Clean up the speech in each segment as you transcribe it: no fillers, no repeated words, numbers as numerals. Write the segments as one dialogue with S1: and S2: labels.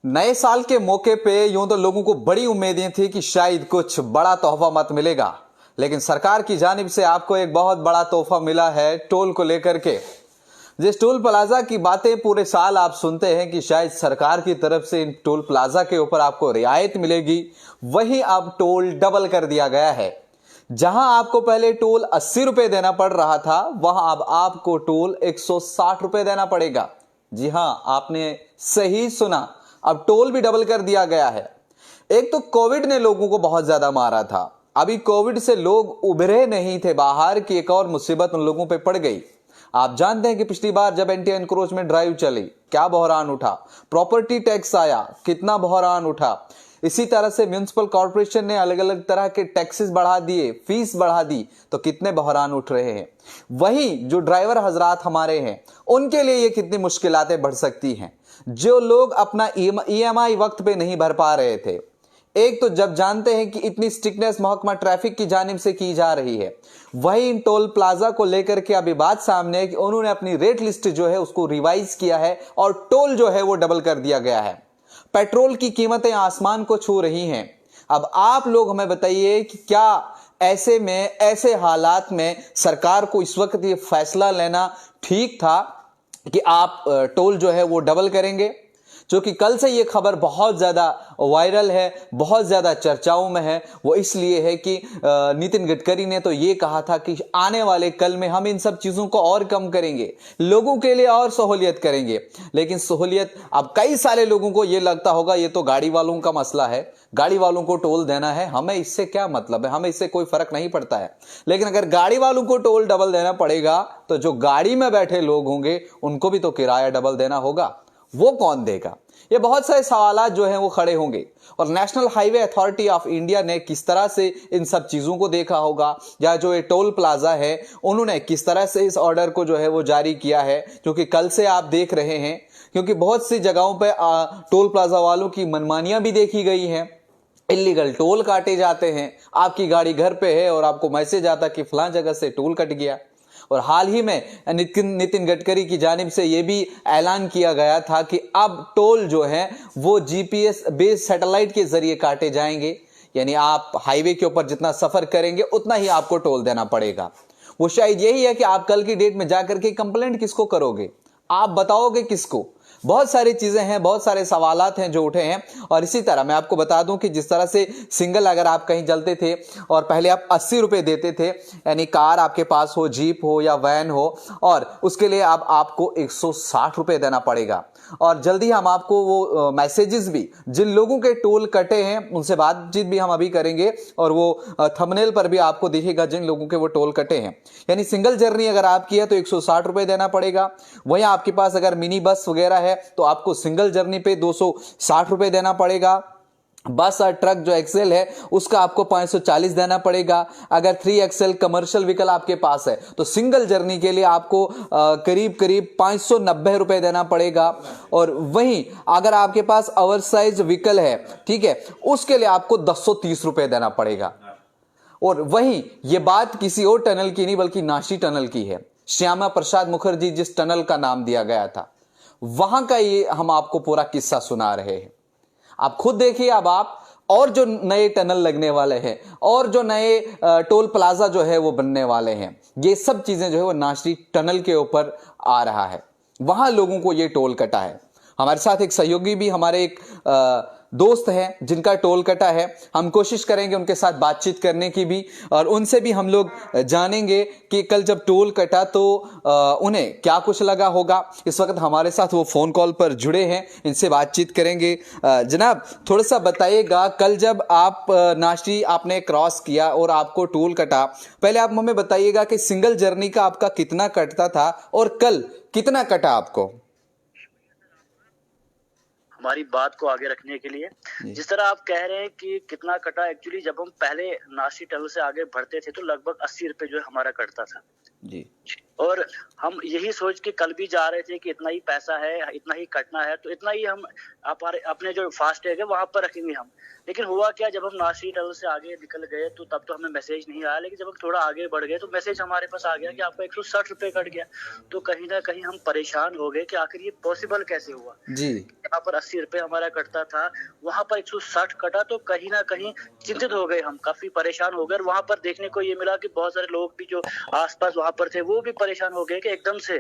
S1: नए साल के मौके पे यूं तो लोगों को बड़ी उम्मीदें थी कि शायद कुछ बड़ा तोहफा मत मिलेगा, लेकिन सरकार की जानिब से आपको एक बहुत बड़ा तोहफा मिला है टोल को लेकर के। जिस टोल प्लाजा की बातें पूरे साल आप सुनते हैं कि शायद सरकार की तरफ से इन टोल प्लाजा के ऊपर आपको रियायत मिलेगी, वहीं अब टोल डबल कर दिया गया है। जहां आपको पहले टोल 80 रुपए देना पड़ रहा था, वहां अब आपको टोल 160 रुपए देना पड़ेगा। जी हां, आपने सही सुना, अब टोल भी डबल कर दिया गया है। एक तो कोविड ने लोगों को बहुत ज्यादा मारा था, अभी कोविड से लोग उभरे नहीं थे बाहर की एक और मुसीबत उन लोगों पे पड़ गई। आप जानते हैं कि पिछली बार जब एंटी एनक्रोचमेंट ड्राइव चली, क्या बहरान उठा, प्रॉपर्टी टैक्स आया, कितना बहरान उठा। इसी तरह से म्युनिसिपल कॉर्पोरेशन ने अलग अलग तरह के टैक्सेस बढ़ा दिए, फीस बढ़ा दी, तो कितने बहरान उठ रहे हैं। वही जो ड्राइवर हजरात हमारे हैं, उनके लिए ये कितनी मुश्किलातें बढ़ सकती हैं। जो लोग अपना ईएमआई वक्त पे नहीं भर पा रहे थे, एक तो जब जानते हैं कि इतनी स्ट्रिक्टनेस महकमा ट्रैफिक की जानिब से की जा रही है, वही इन टोल प्लाजा को लेकर के अभी बात सामने है कि उन्होंने अपनी रेट लिस्ट जो है उसको रिवाइज किया है और टोल जो है वो डबल कर दिया गया है। पेट्रोल की कीमतें आसमान को छू रही हैं। अब आप लोग हमें बताइए कि क्या ऐसे में, ऐसे हालात में सरकार को इस वक्त ये फैसला लेना ठीक था कि आप टोल जो है वो डबल करेंगे? जो कि कल से ये खबर बहुत ज्यादा वायरल है, बहुत ज्यादा चर्चाओं में है, वो इसलिए है कि नितिन गडकरी ने तो ये कहा था कि आने वाले कल में हम इन सब चीजों को और कम करेंगे, लोगों के लिए और सहूलियत करेंगे। लेकिन सहूलियत, अब कई सारे लोगों को ये लगता होगा ये तो गाड़ी वालों का मसला है, गाड़ी वालों को टोल देना है, हमें इससे क्या मतलब है, हमें इससे कोई फर्क नहीं पड़ता है। लेकिन अगर गाड़ी वालों को टोल डबल देना पड़ेगा तो जो गाड़ी में बैठे लोग होंगे उनको भी तो किराया डबल देना होगा, वो कौन देगा? ये बहुत सारे सवालात जो हैं वो खड़े होंगे। और national highway authority of India ने किस तरह से इन सब चीजों को देखा होगा, या जो ये टोल प्लाजा है उन्होंने किस तरह से इस ऑर्डर को जो है वो जारी किया है, क्योंकि कल से आप देख रहे हैं क्योंकि बहुत सी जगहों पे टोल प्लाजा वालों की मनमानियां भी देखी गई हैं। इलीगल टोल काटे जाते हैं, आपकी गाड़ी घर पे है और आपको मैसेज आता कि फलां जगह से टोल कट गया। और हाल ही में नितिन गडकरी की जानिब से यह भी ऐलान किया गया था कि अब टोल जो है वो जीपीएस बेस्ड सैटेलाइट के जरिए काटे जाएंगे, यानी आप हाईवे के ऊपर जितना सफर करेंगे उतना ही आपको टोल देना पड़ेगा। वो शायद यही है कि आप कल की डेट में जाकर के कंप्लेंट किसको करोगे, आप बताओगे किसको? बहुत सारी चीजें हैं, बहुत सारे सवालात हैं जो उठे हैं। और इसी तरह मैं आपको बता दूं कि जिस तरह से सिंगल अगर आप कहीं चलते थे और पहले आप 80 रुपए देते थे, यानी कार आपके पास हो, जीप हो या वैन हो, और उसके लिए अब आपको 160 रुपए देना पड़ेगा। और जल्दी हम आपको वो मैसेजेस भी, जिन लोगों के टोल कटे हैं उनसे बातचीत भी हम अभी करेंगे, और वो थंबनेल पर भी आपको दिखेगा जिन लोगों के वो टोल कटे हैं। यानी सिंगल जर्नी अगर आपकी है तो 160 रुपए देना पड़ेगा। वहीं आपके पास अगर मिनी बस वगैरह है तो आपको सिंगल जर्नी पे 260 रुपए देना पड़ेगा। बस और ट्रक जो एक्सेल है उसका आपको 540 देना पड़ेगा। अगर 3XL कमर्शियल व्हीकल आपके पास है तो सिंगल जर्नी के लिए आपको करीब करीब 590 रुपए देना पड़ेगा। और वहीं अगर आपके पास ओवर साइज व्हीकल है, ठीक है, उसके लिए आपको 230 रुपए देना पड़ेगा। और वहीं ये बात किसी और टनल की नहीं बल्कि नाशी टनल की है। श्यामा प्रसाद मुखर्जी जिस टनल का नाम दिया गया था, वहां का ये हम आपको पूरा किस्सा सुना रहे हैं। आप खुद देखिए, अब आप और जो नए टनल लगने वाले हैं और जो नए टोल प्लाजा जो है वो बनने वाले हैं, ये सब चीजें जो है वो नाशी टनल के ऊपर आ रहा है, वहां लोगों को ये टोल कटा है। हमारे साथ एक सहयोगी भी, हमारे एक दोस्त हैं जिनका टोल कटा है, हम कोशिश करेंगे उनके साथ बातचीत करने की भी, और उनसे भी हम लोग जानेंगे कि कल जब टोल कटा तो उन्हें क्या कुछ लगा होगा। इस वक्त हमारे साथ वो फोन कॉल पर जुड़े हैं, इनसे बातचीत करेंगे। जनाब, थोड़ा सा बताइएगा, कल जब आप नाशी आपने क्रॉस किया और आपको टोल कटा, पहले आप हमें बताइएगा कि सिंगल जर्नी का आपका कितना कटता था और कल कितना कटा आपको?
S2: हमारी बात को आगे रखने के लिए, जिस तरह आप कह रहे हैं कि कितना कटा, एक्चुअली जब हम पहले नासी टनल से आगे बढ़ते थे तो लगभग 80 रुपए जो है हमारा कटता था
S1: जी।
S2: और हम यही सोच के कल भी जा रहे थे कि इतना ही पैसा है, इतना ही कटना है, तो इतना ही हम अपने जो फास्टैग है वहां पर रखेंगे हम। लेकिन हुआ क्या, जब हम नासिर टनल से आगे निकल गए तो तब तो हमें मैसेज नहीं आया, लेकिन जब हम थोड़ा आगे बढ़ गए तो मैसेज हमारे पास आ गया कि आपका 160 रुपए कट गया। तो कहीं ना कहीं हम परेशान हो गए कि आखिर ये पॉसिबल कैसे हुआ।
S1: जी।
S2: यहाँ पर 80 रुपए हमारा कटता था, वहां पर 160 कटा, तो कहीं ना कहीं चिंतित हो गए हम, काफी परेशान हो गए। और वहां पर देखने को ये मिला कि बहुत सारे लोग भी जो आसपास वहां पर थे वो भी परेशान हो गए कि एकदम से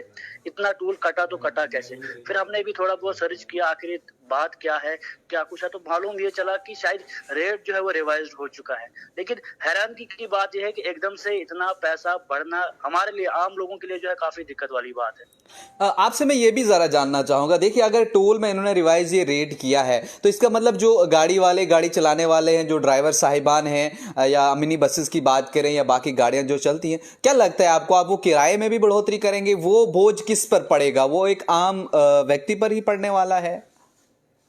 S2: इतना टोल कटा तो कटा कैसे। फिर हमने भी थोड़ा बहुत सर्च किया आखिर बात क्या है, क्या कुछ है, तो मालूम ये चला कि शायद रेट जो है वो रिवाइज हो चुका है। लेकिन हैरानगी की बात यह है कि एकदम से इतना पैसा बढ़ना हमारे लिए, आम लोगों के लिए जो है काफी दिक्कत वाली बात है।
S1: आपसे मैं ये भी जरा जानना चाहूंगा, देखिए अगर टोल में इन्होंने रिवाइज ये रेट किया है तो इसका मतलब जो गाड़ी वाले, गाड़ी चलाने वाले हैं, जो ड्राइवर साहिबान हैं या मिनी बसेस की बात करें या बाकी गाड़ियां जो चलती हैं, क्या लगता है आपको, आप वो किराए में भी बढ़ोतरी करेंगे? वो बोझ किस पर पड़ेगा? वो एक आम व्यक्ति पर ही पड़ने वाला है?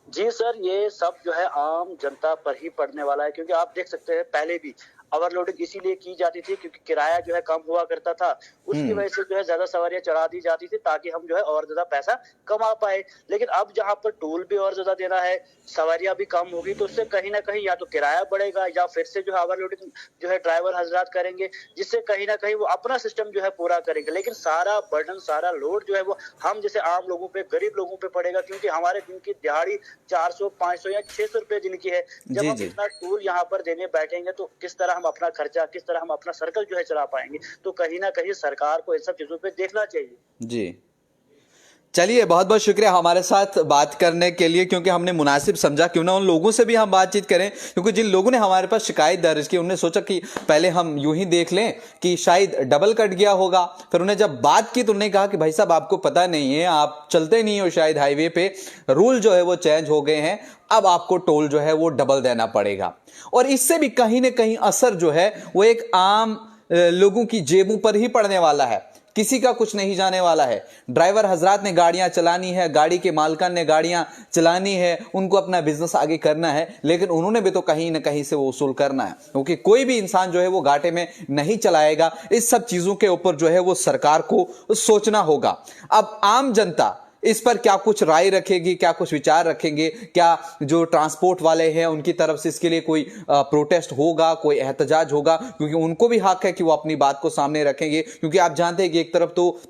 S2: जी सर, ये सब जो है आम जनता पर ही पड़ने वाला है, क्योंकि आप देख सकते हैं पहले भी ओवरलोडिंग इसीलिए की जाती थी क्योंकि किराया जो है कम हुआ करता था, उसकी वजह से जो है ज्यादा सवारियां चढ़ा दी जाती थी ताकि हम जो है और ज्यादा पैसा कमा पाए। लेकिन अब जहां पर टोल भी और ज्यादा देना है, सवारियां भी कम होगी, तो उससे कहीं ना कहीं या तो किराया बढ़ेगा या फिर से जो है ओवरलोडिंग जो है ड्राइवर हजरात करेंगे, जिससे कहीं ना कहीं वो अपना सिस्टम जो है पूरा करेंगे। लेकिन सारा बर्डन, सारा लोड जो है वो हम जैसे आम लोगों पे, गरीब लोगों पे पड़ेगा, क्योंकि हमारे दिन की दिहाड़ी 400, 500 या 600 रुपए दिन की है। जब हम इतना टोल यहाँ पर देने बैठेंगे तो किस तरह हम अपना खर्चा, किस तरह हम अपना सर्कल जो है चला पाएंगे। तो कहीं ना कहीं सरकार को इन सब चीजों पे देखना चाहिए।
S1: जी, चलिए बहुत बहुत शुक्रिया हमारे साथ बात करने के लिए, क्योंकि हमने मुनासिब समझा क्यों ना उन लोगों से भी हम बातचीत करें, क्योंकि जिन लोगों ने हमारे पास शिकायत दर्ज की उन्होंने सोचा कि पहले हम यूं ही देख लें कि शायद डबल कट गया होगा। फिर उन्हें जब बात की तो उन्होंने कहा कि भाई साहब आपको पता नहीं है, आप चलते नहीं हो शायद हाईवे पे, रूल जो है वो चेंज हो गए हैं, अब आपको टोल जो है वो डबल देना पड़ेगा। और इससे भी कहीं ना कहीं असर जो है वो एक आम लोगों की जेबों पर ही पड़ने वाला है, किसी का कुछ नहीं जाने वाला है। ड्राइवर हजरात ने गाड़ियां चलानी है, गाड़ी के मालिकान ने गाड़ियां चलानी है, उनको अपना बिजनेस आगे करना है, लेकिन उन्होंने भी तो कहीं ना कहीं से वो वसूल करना है, क्योंकि कोई भी इंसान जो है वो घाटे में नहीं चलाएगा। इस सब चीजों के ऊपर जो है वो सरकार को सोचना होगा। अब आम जनता इस पर क्या कुछ राय रखेगी, क्या कुछ विचार रखेंगे? क्या जो ट्रांसपोर्ट वाले हैं उनकी तरफ से इसके लिए कोई प्रोटेस्ट होगा, कोई एहतजाज होगा? क्योंकि उनको भी हक है कि वो अपनी बात को सामने रखेंगे, क्योंकि आप जानते हैं कि एक तरफ तो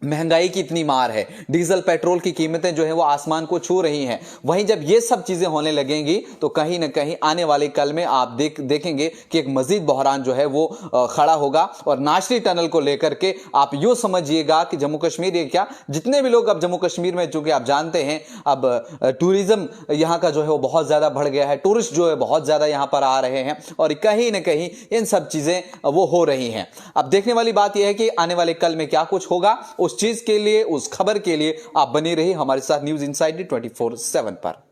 S1: महंगाई की इतनी मार है, डीजल पेट्रोल की कीमतें जो है वो आसमान को छू रही हैं। वहीं जब ये सब चीजें होने लगेंगी तो कहीं ना कहीं आने वाले कल में आप देखेंगे कि एक मजीद बहरान जो है वो खड़ा होगा। और नासिर टनल को लेकर के आप यूं समझिएगा कि जम्मू कश्मीर, ये क्या, जितने भी लोग अब जम्मू कश्मीर में, चूंकि आप जानते हैं अब टूरिज्म यहाँ का जो है वो बहुत ज्यादा बढ़ गया है, टूरिस्ट जो है बहुत ज्यादा यहाँ पर आ रहे हैं, और कहीं ना कहीं इन सब चीजें वो हो रही हैं। अब देखने वाली बात यह है कि आने वाले कल में क्या कुछ होगा। उस चीज के लिए, उस खबर के लिए आप बने रहिए हमारे साथ न्यूज इनसाइड 24/7 पर।